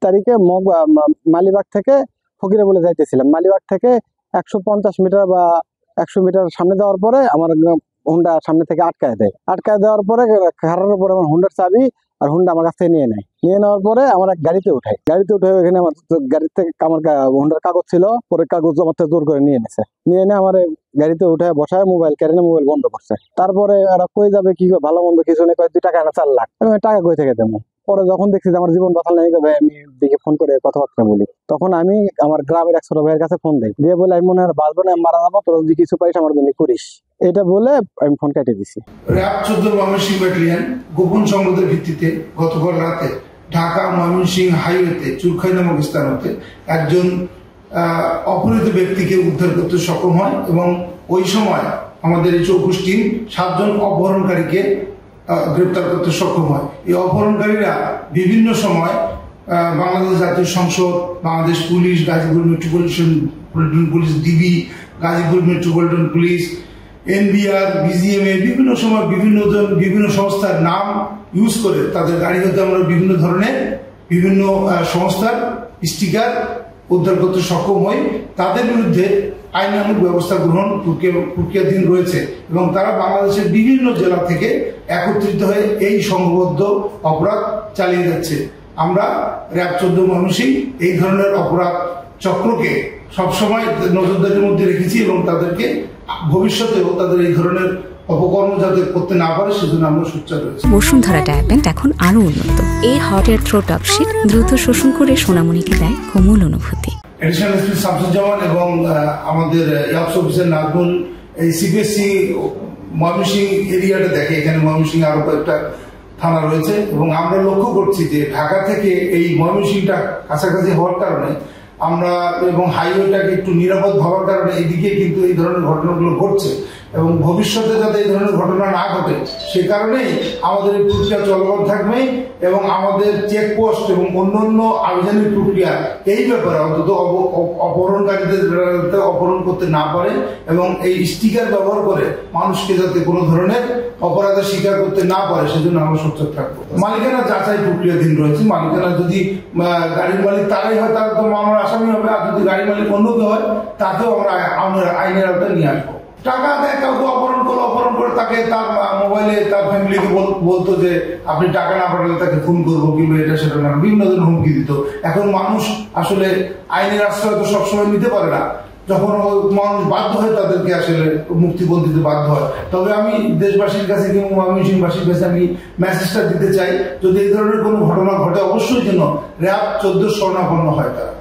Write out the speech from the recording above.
তারিখে মালিবাগ থেকে ফকিরে বলে যাইতেছিলাম। মালিবাগ থেকে 150 মিটার বা 100 মিটার সামনে দেওয়ার পরে আমার হুন্ডা সামনে থেকে আটকায় দেয়। আটকায় দেওয়ার পরে খারার পরে আমার হুন্ডার চাবি আর হুন্ডা আমার কাছ থেকে নিয়ে নেয়। নিয়ে নেওয়ার পরে আমার এক গাড়িতে উঠায়। গাড়িতে উঠে ওখানে আমার গাড়ির থেকে আমার হুন্ডার কাগজ ছিল, পরে কাগজ আমার থেকে জোর করে নিয়ে নিছে। নিয়ে এনে আমার গাড়িতে উঠে বসায় মোবাইল কেড়ে মোবাইল বন্ধ করছে। তারপরে এরা কই যাবে কি ভালো মন্দ কিছু নেই, 2 টাকা না 4 লাখ। আমি টাকা কই থেকে দেবো? পরে যখন দেখছি যে আমার জীবন বাঁচাল নাই, ভাই আমি দেখে ফোন করে কথাবার্তা বলি। তখন আমি আমার গ্রামের এক ছোট ভাইয়ের কাছে ফোন দিই, দিয়ে বলে আমি মনে হয় বাঁচবো না, মারা যাবো, তোর যদি কিছু পাইস আমার জন্য করিস। এটা বলে আমি ফোন কেটে দিছি। র‍্যাব 14 ময়মনসিংহ ব্যাটালিয়ন গোপন সংবাদের ভিত্তিতে গতকাল রাতে ঢাকা ময়মনসিংহ হাইওয়েতে চুরখাই নামক স্থান হতে একজন অপহৃত ব্যক্তিকে উদ্ধার করতে সক্ষম হয় এবং ওই সময় আমাদের এই চৌকুশ টিম 7 জন অপহরণকারীকে গ্রেপ্তার করতে সক্ষম হয়। এই অপহরণকারীরা বিভিন্ন সময় বাংলাদেশ জাতীয় সংসদ, Bangladesh police, Gazipur metropolitan police, DB, Gazipur metropolitan police, NBR, BGMA বিভিন্ন সময় বিভিন্ন সংস্থার নাম ইউজ করে তাদের গাড়ি হতে আমরা বিভিন্ন ধরনের বিভিন্ন সংস্থার স্টিকার উদ্ধার করতে সক্ষম হই। তাদের বিরুদ্ধে আইনানুগ ব্যবস্থা গ্রহণ প্রক্রিয়াধীন রয়েছে এবং তারা বাংলাদেশের বিভিন্ন জেলা থেকে একত্রিত হয়ে এই সংঘবদ্ধ অপরাধ চালিয়ে যাচ্ছে। আমরা র‍্যাব 14 ময়মনসিংহ এই ধরনের অপরাধ চক্রকে সবসময় নজরদারির মধ্যে রেখেছি এবং তাদেরকে ভবিষ্যতেও তাদের এই ধরনের অপকর্ম যাতে করতে না পারে সেজন্য আমরা সোচ্চার রয়েছি। বসুন্ধরা ডায়াপেন্ট এখন আরো উন্নত। এই hot air through top sheet দ্রুত শোষণ করে সোনামণিকে দেয় কোমল অনুভূতি। এডিশনাল এসপি শামসুজ্জামান এবং আমাদের ইয়াপস অফিসার নাজমুল এই সিবিএসসি ময়মনসিংহ এরিয়াটা দেখে। এখানে ময়মনসিংহ আরো কয়েকটা থানা রয়েছে এবং আমরা লক্ষ্য করছি যে ঢাকা থেকে এই ময়মনসিংহটা কাছাকাছি হওয়ার কারণে আমরা এবং হাইওয়েটাকে একটু নিরাপদ হওয়ার কারণে এদিকে কিন্তু এই ধরনের ঘটনাগুলো ঘটছে এবং ভবিষ্যতে যাতে এই ধরনের ঘটনা না ঘটে সে কারণেই আমাদের এই প্রক্রিয়া চলমান থাকবে এবং আমাদের চেকপোস্ট এবং অন্যান্য আবেদনের প্রক্রিয়া এই ব্যাপারে অন্তত অপহরণকারীদের অপহরণ করতে না পারে এবং এই স্টিকার ব্যবহার করে মানুষকে যাতে কোনো ধরনের অপরাধের স্বীকার করতে না পারে সেজন্য আমরা সোচ্চার থাকবো। মালিকানা যাচাই প্রক্রিয়াধীন রয়েছে। মালিকানা যদি গাড়ির মালিক তারাই হয় তাহলে তো আমরা আসামি হবে, আর যদি গাড়ির মালিক অন্য কেউ হয় তাকেও আমরা আইনের আওতায় নিয়ে আসবো। টাকা দেয় কাউকে অপহরণ করে তাকে তার মোবাইলে তার ফ্যামিলিকে বলতো যে আপনি টাকা না পাঠালে তাকে ফোন করবো কিংবা এটা সেটা না, বিভিন্ন ধরনের হুমকি দিত। এখন মানুষ আসলে আইনের আশ্রয় তো সবসময় নিতে পারে না, যখন মানুষ বাধ্য হয় তাদেরকে আসলে মুক্তিপণ দিতে বাধ্য হয়। তবে আমি দেশবাসীর কাছে কিংবা ময়মনসিংহবাসীর কাছে আমি মেসেজটা দিতে চাই, যদি এই ধরনের কোনো ঘটনা ঘটে অবশ্যই যেন র‍্যাব 14 শরণাপন্ন হয় তারা।